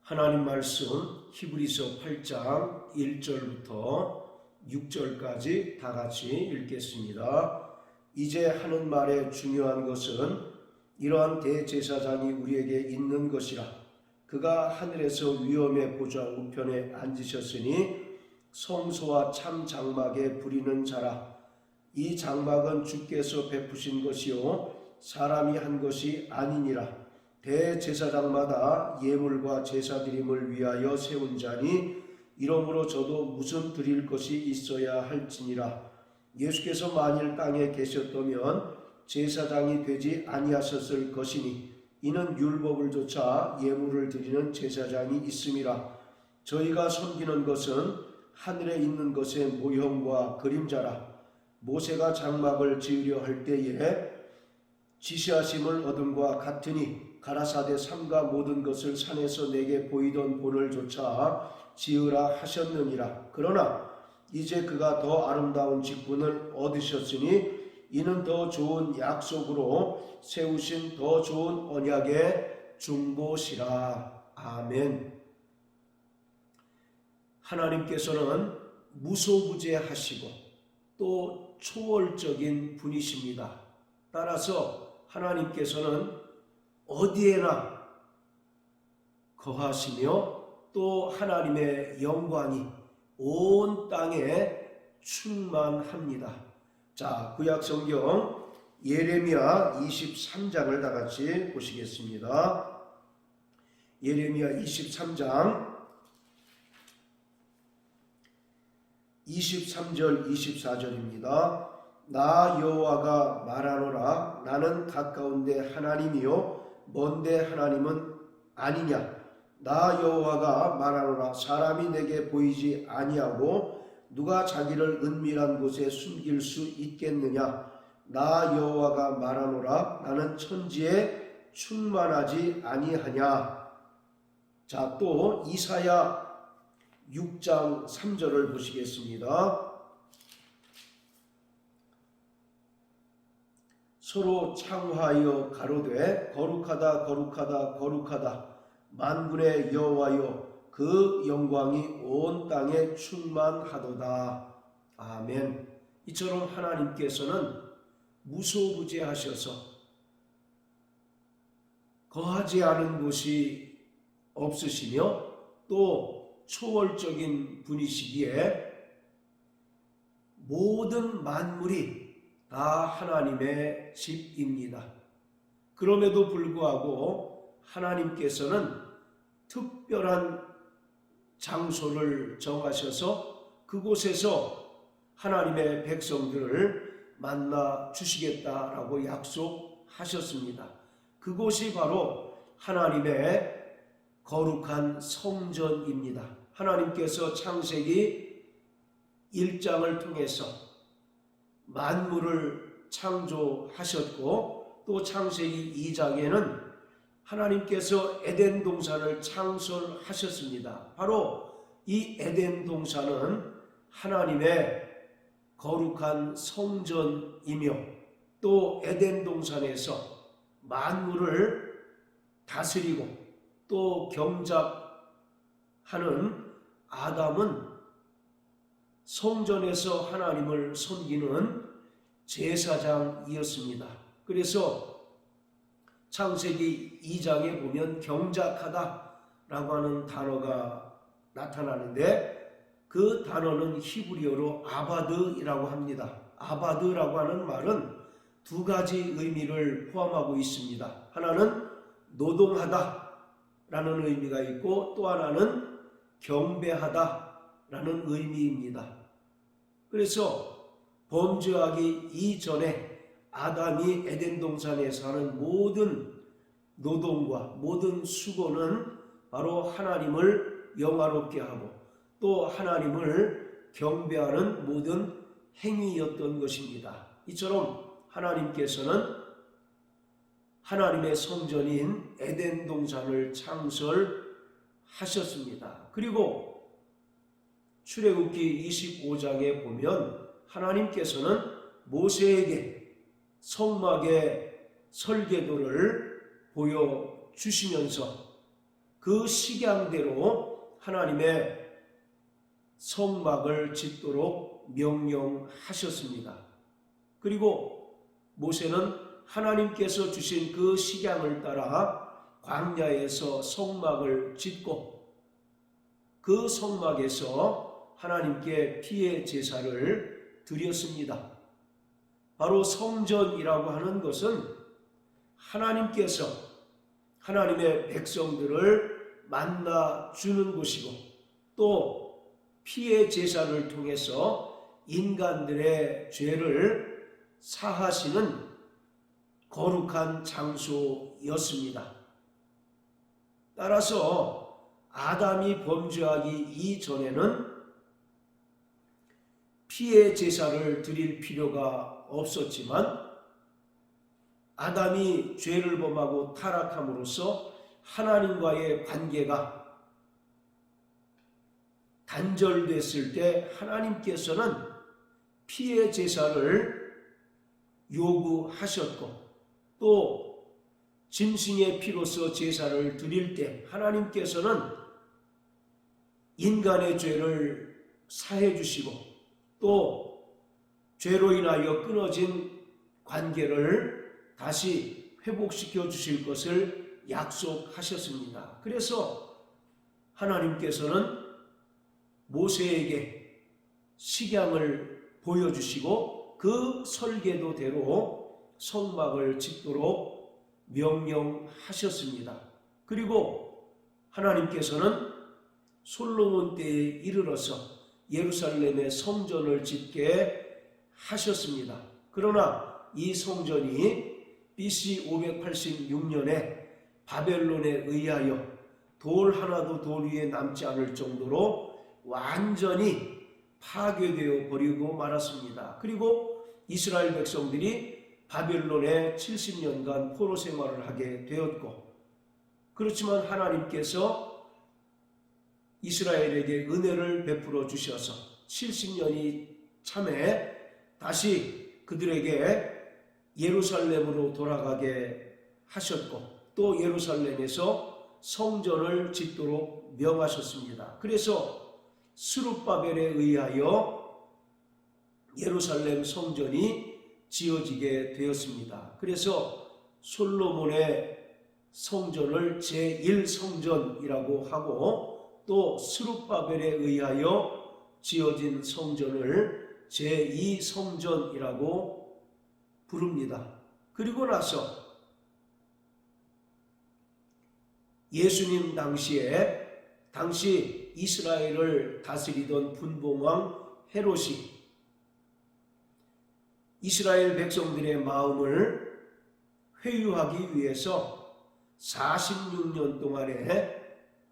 하나님 말씀 히브리서 8장 1절부터 6절까지 다 같이 읽겠습니다. 이제 하는 말의 중요한 것은 이러한 대제사장이 우리에게 있는 것이라. 그가 하늘에서 위엄의 보좌 우편에 앉으셨으니 성소와 참 장막에 부리는 자라. 이 장막은 주께서 베푸신 것이요 사람이 한 것이 아니니라. 대제사장마다 예물과 제사드림을 위하여 세운 자니 이러므로 저도 무슨 드릴 것이 있어야 할지니라. 예수께서 만일 땅에 계셨다면 제사장이 되지 아니하셨을 것이니 이는 율법을 조차 예물을 드리는 제사장이 있음이라. 저희가 섬기는 것은 하늘에 있는 것의 모형과 그림자라. 모세가 장막을 지으려 할 때에 지시하심을 얻음과 같으니 가라사대 삼가 모든 것을 산에서 내게 보이던 본을 조차 지으라 하셨느니라. 그러나 이제 그가 더 아름다운 직분을 얻으셨으니 이는 더 좋은 약속으로 세우신 더 좋은 언약의 중보시라. 아멘. 하나님께서는 무소부재하시고 또 초월적인 분이십니다. 따라서 하나님께서는 어디에나 거하시며 또 하나님의 영광이 온 땅에 충만합니다. 자, 구약성경 예레미야 23장을 다 같이 보시겠습니다. 예레미야 23장 23절 24절입니다. 나 여호와가 말하노라. 나는 가까운데 하나님이요 먼데 하나님은 아니냐. 나 여호와가 말하노라. 사람이 내게 보이지 아니하고 누가 자기를 은밀한 곳에 숨길 수 있겠느냐. 나 여호와가 말하노라. 나는 천지에 충만하지 아니하냐. 자, 또 이사야 6장 3절을 보시겠습니다. 서로 창화하여 가로되 거룩하다 거룩하다 거룩하다 만군의 여호와여 그 영광이 온 땅에 충만하도다. 아멘. 이처럼 하나님께서는 무소부재하셔서 거하지 않은 곳이 없으시며 또 초월적인 분이시기에 모든 만물이 다 하나님의 집입니다. 그럼에도 불구하고 하나님께서는 특별한 장소를 정하셔서 그곳에서 하나님의 백성들을 만나 주시겠다라고 약속하셨습니다. 그곳이 바로 하나님의 거룩한 성전입니다. 하나님께서 창세기 1장을 통해서 만물을 창조하셨고 또 창세기 2장에는 하나님께서 에덴 동산을 창설하셨습니다. 바로 이 에덴 동산은 하나님의 거룩한 성전이며 또 에덴 동산에서 만물을 다스리고 또 경작하는 아담은 성전에서 하나님을 섬기는 제사장이었습니다. 그래서 창세기 2장에 보면 경작하다라고 하는 단어가 나타나는데 그 단어는 히브리어로 아바드이라고 합니다. 아바드라고 하는 말은 두 가지 의미를 포함하고 있습니다. 하나는 노동하다라는 의미가 있고 또 하나는 경배하다라는 의미입니다. 그래서 범죄하기 이전에 아담이 에덴 동산에서 하는 모든 노동과 모든 수고는 바로 하나님을 영화롭게 하고 또 하나님을 경배하는 모든 행위였던 것입니다. 이처럼 하나님께서는 하나님의 성전인 에덴 동산을 창설하셨습니다. 그리고 출애굽기 25장에 보면 하나님께서는 모세에게 성막의 설계도를 보여주시면서 그 식양대로 하나님의 성막을 짓도록 명령하셨습니다. 그리고 모세는 하나님께서 주신 그 식양을 따라 광야에서 성막을 짓고 그 성막에서 하나님께 피의 제사를 드렸습니다. 바로 성전이라고 하는 것은 하나님께서 하나님의 백성들을 만나 주는 곳이고 또 피의 제사를 통해서 인간들의 죄를 사하시는 거룩한 장소였습니다. 따라서 아담이 범죄하기 이전에는 피의 제사를 드릴 필요가 없었지만 아담이 죄를 범하고 타락함으로써 하나님과의 관계가 단절됐을 때 하나님께서는 피의 제사를 요구하셨고 또 짐승의 피로서 제사를 드릴 때 하나님께서는 인간의 죄를 사해 주시고 또 죄로 인하여 끊어진 관계를 다시 회복시켜 주실 것을 약속하셨습니다. 그래서 하나님께서는 모세에게 식양을 보여주시고 그 설계도대로 성막을 짓도록 명령하셨습니다. 그리고 하나님께서는 솔로몬 때에 이르러서 예루살렘의 성전을 짓게 하셨습니다. 그러나 이 성전이 BC 586년에 바벨론에 의하여 돌 하나도 돌 위에 남지 않을 정도로 완전히 파괴되어 버리고 말았습니다. 그리고 이스라엘 백성들이 바벨론에 70년간 포로 생활을 하게 되었고, 그렇지만 하나님께서 이스라엘에게 은혜를 베풀어 주셔서 70년이 참에 다시 그들에게 예루살렘으로 돌아가게 하셨고 또 예루살렘에서 성전을 짓도록 명하셨습니다. 그래서 스룹바벨에 의하여 예루살렘 성전이 지어지게 되었습니다. 그래서 솔로몬의 성전을 제1성전이라고 하고 또 스룹바벨에 의하여 지어진 성전을 제2성전이라고 부릅니다. 그리고 나서 예수님 당시 이스라엘을 다스리던 분봉왕 헤롯이 이스라엘 백성들의 마음을 회유하기 위해서 46년 동안에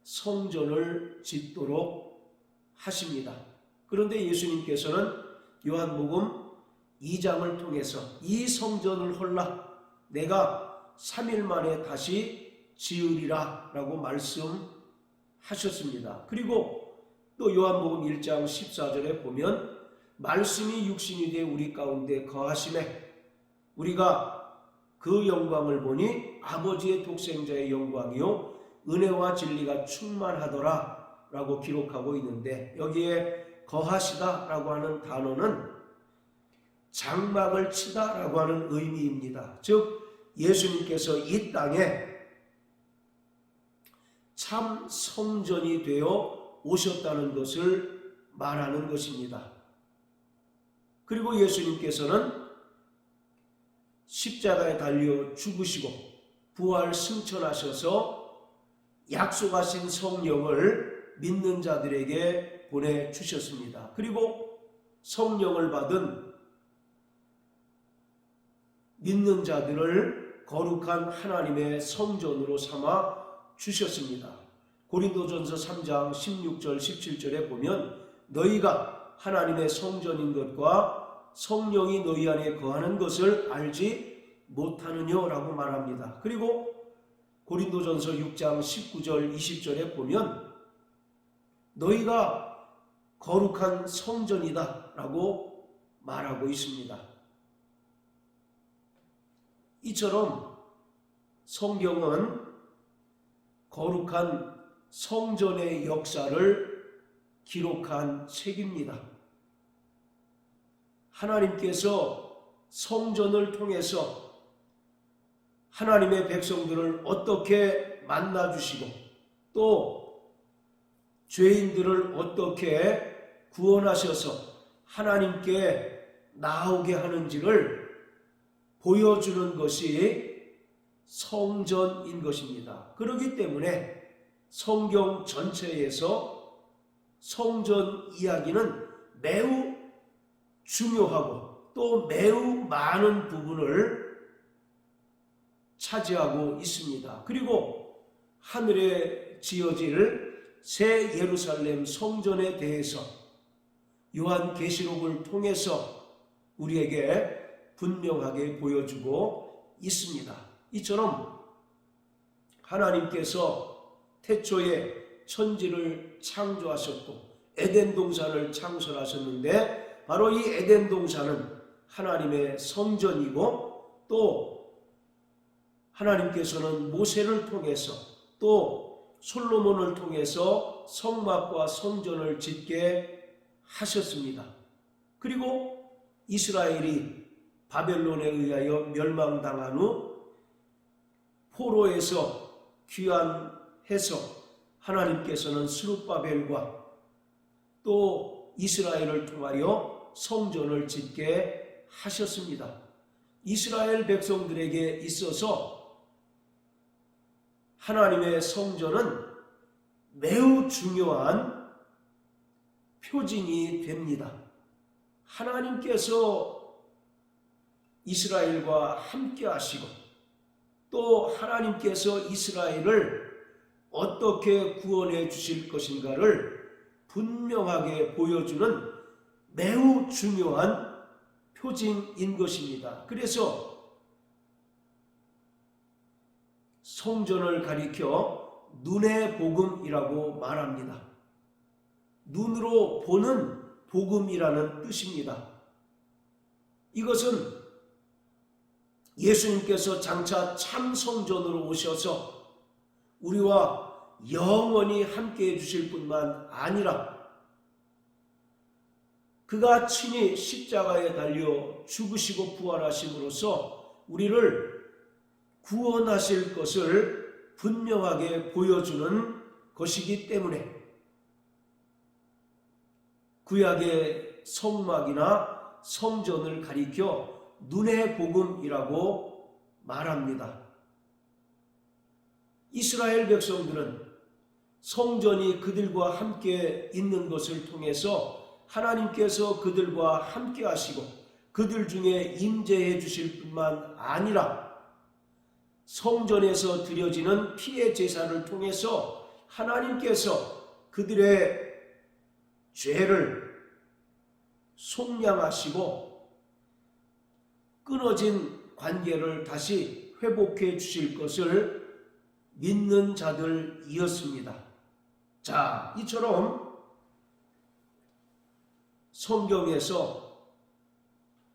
성전을 짓도록 하십니다. 그런데 예수님께서는 요한복음 2장을 통해서 이 성전을 헐라 내가 3일 만에 다시 지으리라 라고 말씀하셨습니다. 그리고 또 요한복음 1장 14절에 보면 말씀이 육신이 되어 우리 가운데 거하심에 우리가 그 영광을 보니 아버지의 독생자의 영광이요 은혜와 진리가 충만하더라 라고 기록하고 있는데, 여기에 거하시다 라고 하는 단어는 장막을 치다 라고 하는 의미입니다. 즉 예수님께서 이 땅에 참 성전이 되어 오셨다는 것을 말하는 것입니다. 그리고 예수님께서는 십자가에 달려 죽으시고 부활 승천하셔서 약속하신 성령을 믿는 자들에게 보내주셨습니다. 그리고 성령을 받은 믿는 자들을 거룩한 하나님의 성전으로 삼아 주셨습니다. 고린도전서 3장 16절 17절에 보면 너희가 하나님의 성전인 것과 성령이 너희 안에 거하는 것을 알지 못하느냐라고 말합니다. 그리고 고린도전서 6장 19절 20절에 보면 너희가 거룩한 성전이다 라고 말하고 있습니다. 이처럼 성경은 거룩한 성전의 역사를 기록한 책입니다. 하나님께서 성전을 통해서 하나님의 백성들을 어떻게 만나주시고 또 죄인들을 어떻게 구원하셔서 하나님께 나오게 하는지를 보여주는 것이 성전인 것입니다. 그렇기 때문에 성경 전체에서 성전 이야기는 매우 중요하고 또 매우 많은 부분을 차지하고 있습니다. 그리고 하늘에 지어질 새 예루살렘 성전에 대해서 요한계시록을 통해서 우리에게 분명하게 보여주고 있습니다. 이처럼 하나님께서 태초에 천지를 창조하셨고 에덴 동산을 창설하셨는데 바로 이 에덴 동산은 하나님의 성전이고 또 하나님께서는 모세를 통해서 또 솔로몬을 통해서 성막과 성전을 짓게 하셨습니다. 그리고 이스라엘이 바벨론에 의하여 멸망당한 후 포로에서 귀환해서 하나님께서는 스룹바벨과 또 이스라엘을 통하여 성전을 짓게 하셨습니다. 이스라엘 백성들에게 있어서 하나님의 성전은 매우 중요한 표징이 됩니다. 하나님께서 이스라엘과 함께 하시고 또 하나님께서 이스라엘을 어떻게 구원해 주실 것인가를 분명하게 보여주는 매우 중요한 표징인 것입니다. 그래서 성전을 가리켜 눈의 복음이라고 말합니다. 눈으로 보는 복음이라는 뜻입니다. 이것은 예수님께서 장차 참 성전으로 오셔서 우리와 영원히 함께 해주실 뿐만 아니라 그가 친히 십자가에 달려 죽으시고 부활하심으로써 우리를 구원하실 것을 분명하게 보여주는 것이기 때문에 구약의 성막이나 성전을 가리켜 눈의 복음이라고 말합니다. 이스라엘 백성들은 성전이 그들과 함께 있는 것을 통해서 하나님께서 그들과 함께 하시고 그들 중에 임재해 주실 뿐만 아니라 성전에서 드려지는 피의 제사를 통해서 하나님께서 그들의 죄를 속량하시고 끊어진 관계를 다시 회복해 주실 것을 믿는 자들이었습니다. 자, 이처럼 성경에서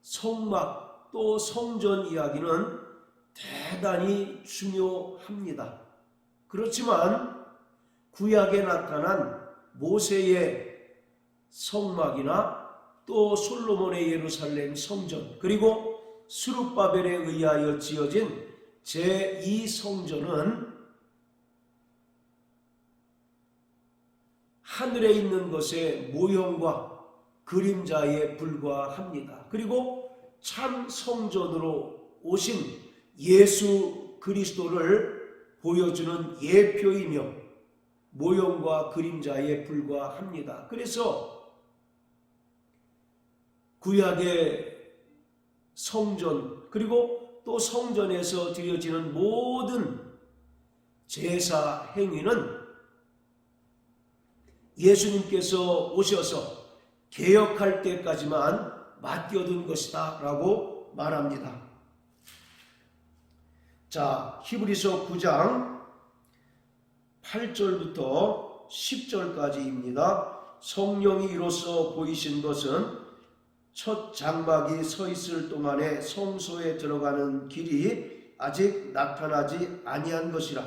성막 또 성전 이야기는 대단히 중요합니다. 그렇지만 구약에 나타난 모세의 성막이나 또 솔로몬의 예루살렘 성전 그리고 스룹바벨에 의하여 지어진 제2성전은 하늘에 있는 것의 모형과 그림자에 불과합니다. 그리고 참 성전으로 오신 예수 그리스도를 보여주는 예표이며 모형과 그림자에 불과합니다. 그래서 구약의 성전 그리고 또 성전에서 드려지는 모든 제사 행위는 예수님께서 오셔서 개혁할 때까지만 맡겨둔 것이다 라고 말합니다. 자, 히브리서 9장 8절부터 10절까지입니다. 성령이 이로써 보이신 것은 첫 장막이 서 있을 동안에 성소에 들어가는 길이 아직 나타나지 아니한 것이라.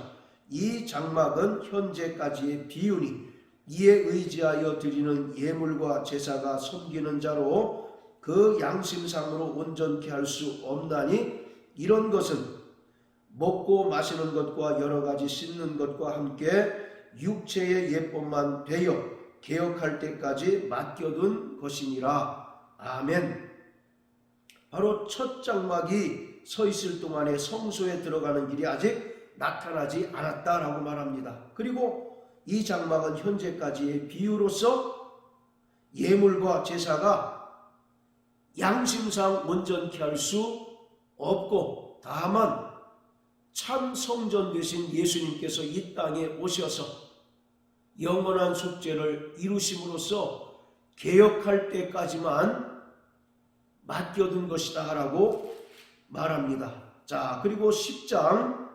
이 장막은 현재까지의 비유니 이에 의지하여 드리는 예물과 제사가 섬기는 자로 그 양심상으로 온전케 할 수 없나니 이런 것은 먹고 마시는 것과 여러 가지 씻는 것과 함께 육체의 예법만 되어 개혁할 때까지 맡겨둔 것이니라. 아멘. 바로 첫 장막이 서 있을 동안에 성소에 들어가는 길이 아직 나타나지 않았다라고 말합니다. 그리고 이 장막은 현재까지의 비유로서 예물과 제사가 양심상 온전케 할 수 없고 다만 참 성전 되신 예수님께서 이 땅에 오셔서 영원한 속죄를 이루심으로써 개혁할 때까지만 맡겨둔 것이다 라고 말합니다. 자, 그리고 10장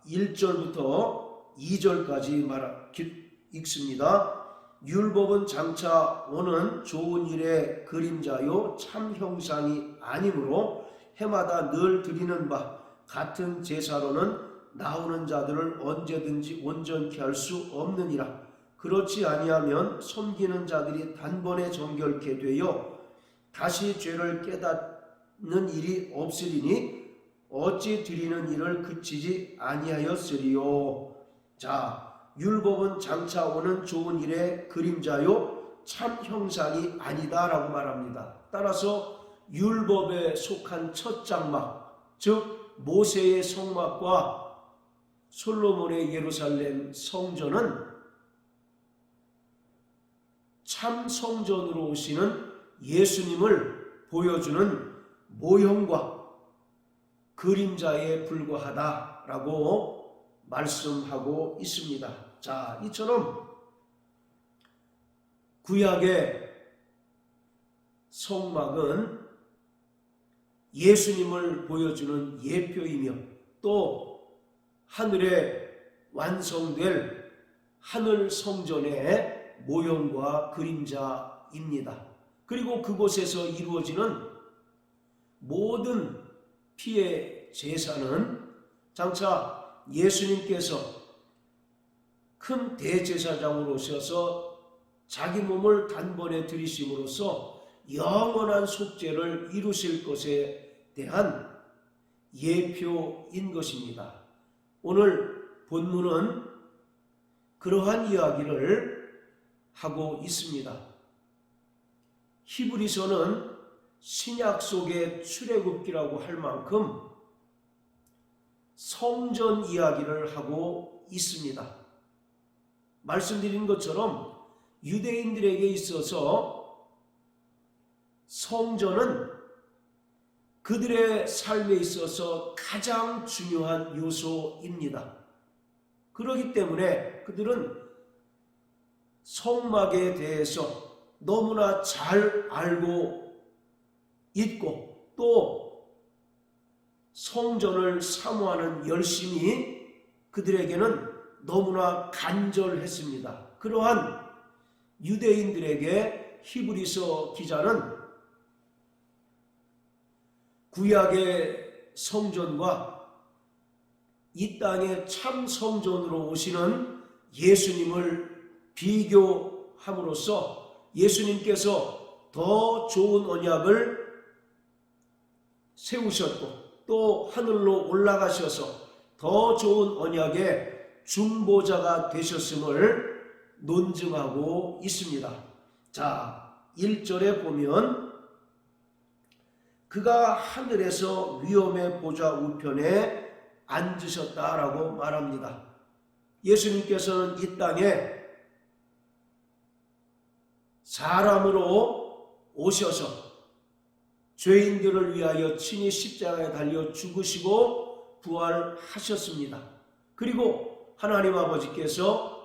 1절부터 2절까지 읽습니다. 율법은 장차 오는 좋은 일의 그림자요 참 형상이 아니므로 해마다 늘 드리는 바 같은 제사로는 나오는 자들을 언제든지 온전케 할 수 없느니라. 그렇지 아니하면 섬기는 자들이 단번에 정결케 되어 다시 죄를 깨닫는 일이 없으리니 어찌 드리는 일을 그치지 아니하였으리요. 자, 율법은 장차 오는 좋은 일의 그림자요 참 형상이 아니다라고 말합니다. 따라서 율법에 속한 첫 장막, 즉 모세의 성막과 솔로몬의 예루살렘 성전은 참 성전으로 오시는 예수님을 보여주는 모형과 그림자에 불과하다라고 말씀하고 있습니다. 자, 이처럼 구약의 성막은 예수님을 보여주는 예표이며 또 하늘에 완성될 하늘 성전의 모형과 그림자입니다. 그리고 그곳에서 이루어지는 모든 피의 제사는 장차 예수님께서 큰 대제사장으로 오셔서 자기 몸을 단번에 들이심으로써 영원한 속죄를 이루실 것에 대한 예표인 것입니다. 오늘 본문은 그러한 이야기를 하고 있습니다. 히브리서는 신약 속의 출애굽기라고 할 만큼 성전 이야기를 하고 있습니다. 말씀드린 것처럼 유대인들에게 있어서 성전은 그들의 삶에 있어서 가장 중요한 요소입니다. 그렇기 때문에 그들은 성막에 대해서 너무나 잘 알고 있고 또 성전을 사모하는 열심이 그들에게는 너무나 간절했습니다. 그러한 유대인들에게 히브리서 기자는 구약의 성전과 이 땅의 참 성전으로 오시는 예수님을 비교함으로써 예수님께서 더 좋은 언약을 세우셨고 또 하늘로 올라가셔서 더 좋은 언약의 중보자가 되셨음을 논증하고 있습니다. 자, 1절에 보면 그가 하늘에서 위엄의 보좌 우편에 앉으셨다라고 말합니다. 예수님께서는 이 땅에 사람으로 오셔서 죄인들을 위하여 친히 십자가에 달려 죽으시고 부활하셨습니다. 그리고 하나님 아버지께서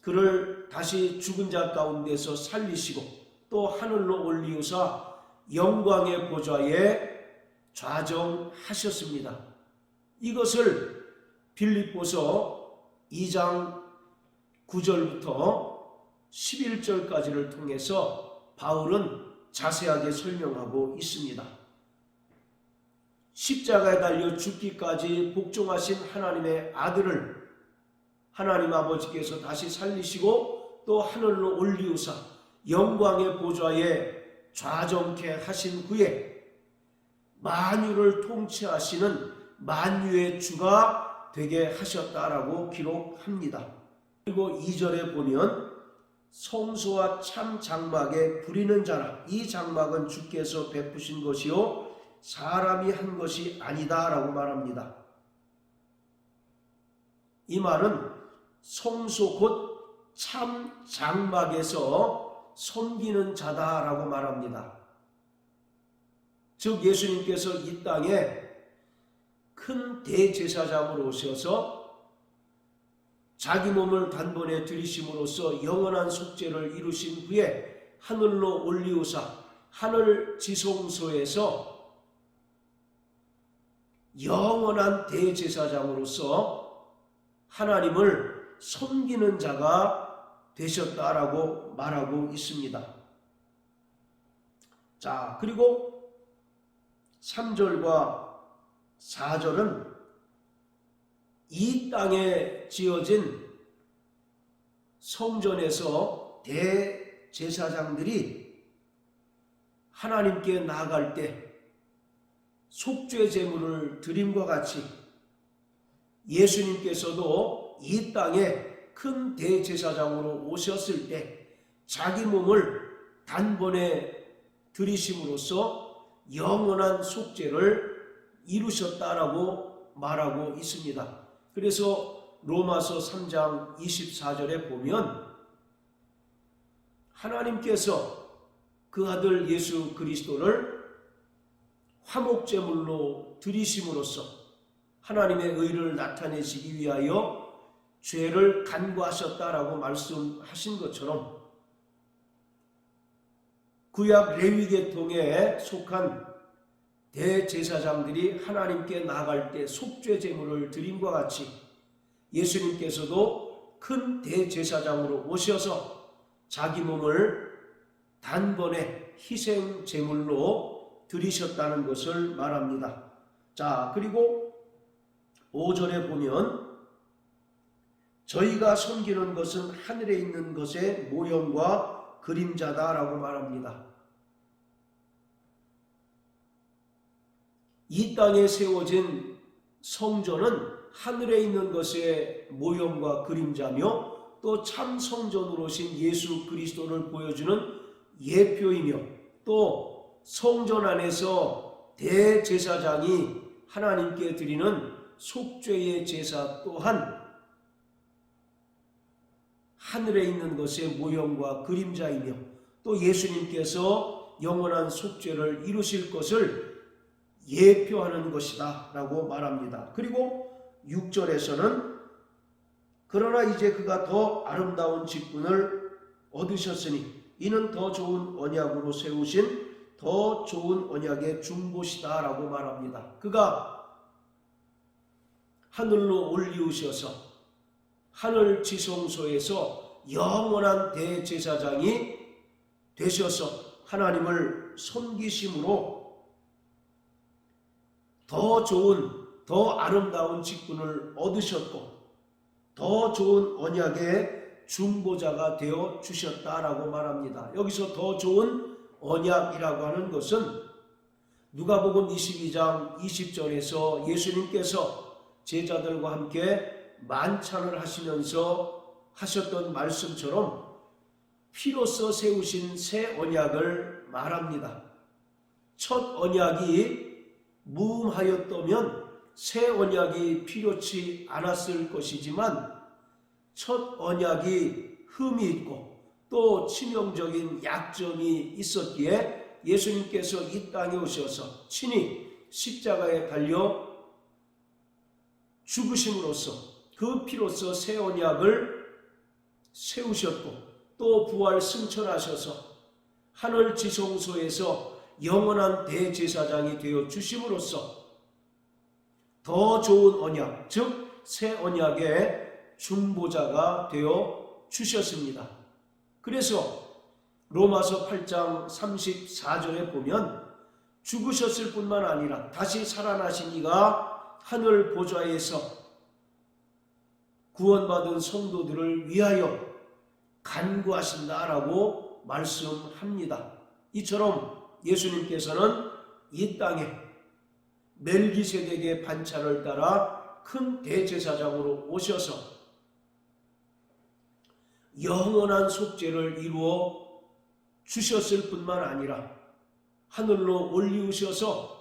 그를 다시 죽은 자 가운데서 살리시고 또 하늘로 올리우사 영광의 보좌에 좌정하셨습니다. 이것을 빌립보서 2장 9절부터 11절까지를 통해서 바울은 자세하게 설명하고 있습니다. 십자가에 달려 죽기까지 복종하신 하나님의 아들을 하나님 아버지께서 다시 살리시고 또 하늘로 올리우사 영광의 보좌에 좌정케 하신 후에 만유를 통치하시는 만유의 주가 되게 하셨다라고 기록합니다. 그리고 2절에 보면 성소와 참 장막에 부리는 자라, 이 장막은 주께서 베푸신 것이요 사람이 한 것이 아니다 라고 말합니다. 이 말은 성소 곧 참 장막에서 섬기는 자다라고 말합니다. 즉 예수님께서 이 땅에 큰 대제사장으로 오셔서 자기 몸을 단번에 들이심으로써 영원한 속죄를 이루신 후에 하늘로 올리우사 하늘 지성소에서 영원한 대제사장으로서 하나님을 섬기는 자가 되셨다라고 말하고 있습니다. 자, 그리고 3절과 4절은 이 땅에 지어진 성전에서 대제사장들이 하나님께 나아갈 때 속죄 제물을 드림과 같이 예수님께서도 이 땅에 큰 대제사장으로 오셨을 때 자기 몸을 단번에 드리심으로써 영원한 속죄를 이루셨다라고 말하고 있습니다. 그래서 로마서 3장 24절에 보면 하나님께서 그 아들 예수 그리스도를 화목제물로 드리심으로써 하나님의 의를 나타내시기 위하여 죄를 간구하셨다라고 말씀하신 것처럼 구약 레위계통에 속한 대제사장들이 하나님께 나아갈 때 속죄 제물을 드림과 같이 예수님께서도 큰 대제사장으로 오셔서 자기 몸을 단번에 희생 제물로 드리셨다는 것을 말합니다. 자, 그리고 5절에 보면 저희가 섬기는 것은 하늘에 있는 것의 모형과 그림자다라고 말합니다. 이 땅에 세워진 성전은 하늘에 있는 것의 모형과 그림자며 또 참 성전으로 오신 예수 그리스도를 보여주는 예표이며 또 성전 안에서 대제사장이 하나님께 드리는 속죄의 제사 또한 하늘에 있는 것의 모형과 그림자이며 또 예수님께서 영원한 속죄를 이루실 것을 예표하는 것이다 라고 말합니다. 그리고 6절에서는 그러나 이제 그가 더 아름다운 직분을 얻으셨으니 이는 더 좋은 언약으로 세우신 더 좋은 언약의 중보시다 라고 말합니다. 그가 하늘로 올리우셔서 하늘 지성소에서 영원한 대제사장이 되셔서 하나님을 섬기심으로 더 좋은 더 아름다운 직분을 얻으셨고 더 좋은 언약의 중보자가 되어 주셨다라고 말합니다. 여기서 더 좋은 언약이라고 하는 것은 누가복음 22장 20절에서 예수님께서 제자들과 함께 만찬을 하시면서 하셨던 말씀처럼 피로써 세우신 새 언약을 말합니다. 첫 언약이 무음하였다면 새 언약이 필요치 않았을 것이지만 첫 언약이 흠이 있고 또 치명적인 약점이 있었기에 예수님께서 이 땅에 오셔서 친히 십자가에 달려 죽으심으로써 그 피로써 새 언약을 세우셨고 또 부활 승천하셔서 하늘 지성소에서 영원한 대제사장이 되어 주심으로써 더 좋은 언약, 즉 새 언약의 중보자가 되어 주셨습니다. 그래서 로마서 8장 34절에 보면 죽으셨을 뿐만 아니라 다시 살아나신 이가 하늘 보좌에서 구원받은 성도들을 위하여 간구하신다라고 말씀합니다. 이처럼 예수님께서는 이 땅에 멜기세덱의 반차를 따라 큰 대제사장으로 오셔서 영원한 속죄를 이루어 주셨을 뿐만 아니라 하늘로 올리우셔서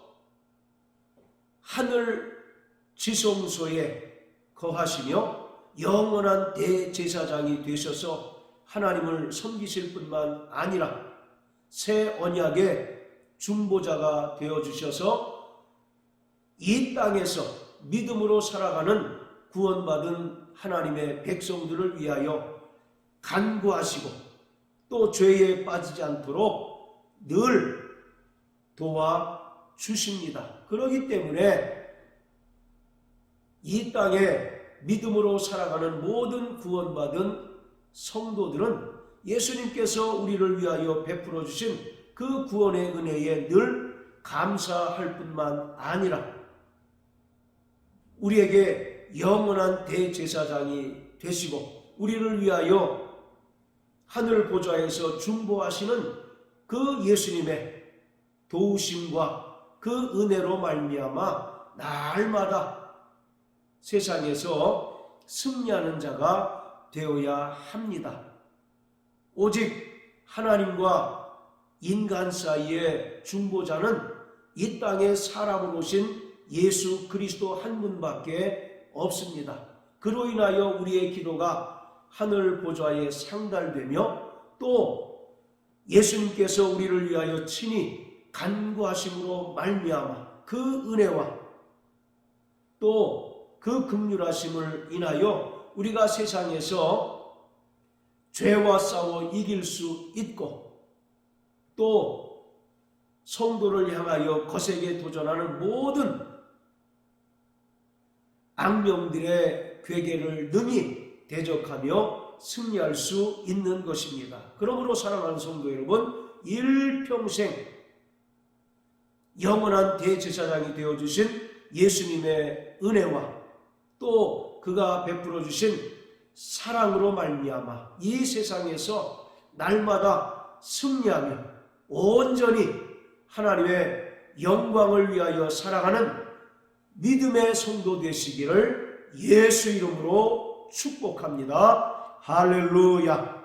하늘 지성소에 거하시며 영원한 대제사장이 되셔서 하나님을 섬기실 뿐만 아니라 새 언약의 중보자가 되어주셔서 이 땅에서 믿음으로 살아가는 구원받은 하나님의 백성들을 위하여 간구하시고 또 죄에 빠지지 않도록 늘 도와주십니다. 그렇기 때문에 이 땅에 믿음으로 살아가는 모든 구원받은 성도들은 예수님께서 우리를 위하여 베풀어 주신 그 구원의 은혜에 늘 감사할 뿐만 아니라 우리에게 영원한 대제사장이 되시고 우리를 위하여 하늘 보좌에서 중보하시는 그 예수님의 도우심과 그 은혜로 말미암아 날마다 세상에서 승리하는 자가 되어야 합니다. 오직 하나님과 인간 사이의 중보자는 이 땅에 사람으로 오신 예수 그리스도 한 분밖에 없습니다. 그로 인하여 우리의 기도가 하늘 보좌에 상달되며 또 예수님께서 우리를 위하여 친히 간구하심으로 말미암아 그 은혜와 또 그 긍휼하심을 인하여 우리가 세상에서 죄와 싸워 이길 수 있고 또 성도를 향하여 거세게 도전하는 모든 악령들의 괴계를 능히 대적하며 승리할 수 있는 것입니다. 그러므로 사랑하는 성도 여러분, 일평생 영원한 대제사장이 되어주신 예수님의 은혜와 또 그가 베풀어 주신 사랑으로 말미암아 이 세상에서 날마다 승리하며 온전히 하나님의 영광을 위하여 살아가는 믿음의 성도 되시기를 예수 이름으로 축복합니다. 할렐루야.